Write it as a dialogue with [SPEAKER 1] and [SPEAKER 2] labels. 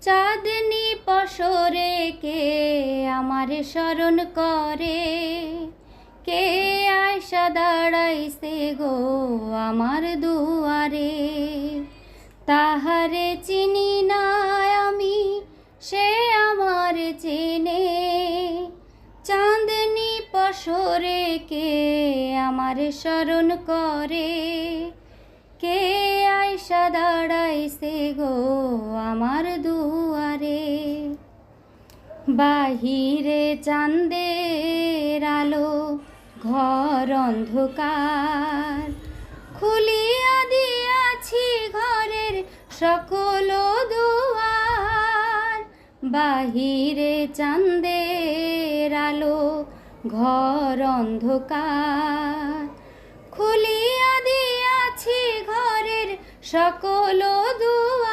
[SPEAKER 1] চাঁদনি পসরে কে আমার স্মরণ করে, কে আয়সা দাঁড়াইছে গো আমার দুয়ারে। তাহারে চিনি না আমি, সে আমার চেনে। চাঁদনি পসরে কে আমার স্মরণ করে, কে আয়সা দাঁড়াইছে গো আমার দুয়ারে। বাহিরে চাঁদের আলো, ঘর অন্ধকার, খুলিয়া দিয়াছি ঘরের সকল দুয়ার। বাহিরে চাঁদের আলো, ঘর অন্ধকার, খুলিয়া দিয়াছি ঘরের সকল দুয়ার।